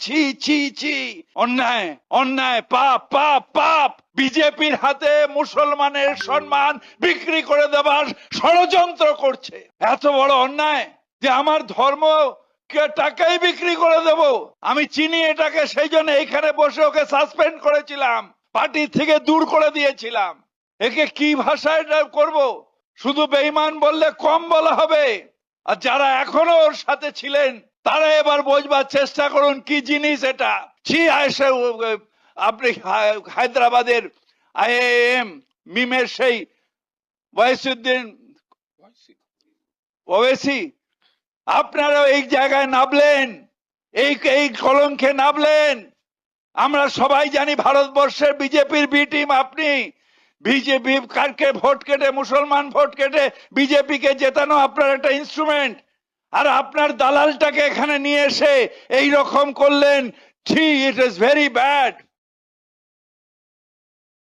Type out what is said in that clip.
ছি ছি ছি, অন্যায় অন্যায়, পাপ পাপ পাপ। বিজেপির হাতে মুসলমানের সম্মান বিক্রি করে দেবার ষড়যন্ত্র করছে। এত বড় অন্যায় যে আমার ধর্ম টাকাই বিক্রি করে দেব। আমি চিনি এটাকে, সেই জন্য এইখানে বসে ওকে সাসপেন্ড করেছিলাম, পার্টি থেকে দূর করে দিয়েছিলাম। একে কি ভাষায় করব? শুধু বেঈমান বললে কম বলা হবে। আর যারা এখনো ওর সাথে ছিলেন তারা এবার বোঝবার চেষ্টা করুন কি জিনিস এটা। ছি আয়েশা, আপনি হায়দ্রাবাদের আইআইএম মিমের সেই ওয়াইসুদ্দিন ওয়েসি, আপনারা এই জায়গায় নামলেন, এই কলঙ্কে নামলেন। আমরা সবাই জানি ভারতবর্ষের বিজেপির বি টিম আপনি। বিজেপি কারকে ভোট কেটে, মুসলমান ভোট কেটে বিজেপিকে জেতানো আপনার একটা ইনস্ট্রুমেন্ট। আর আপনার দালালটাকে এখানে নিয়ে এসে এই রকম করলেন। ছি, ইট ইজ ভেরি ব্যাড।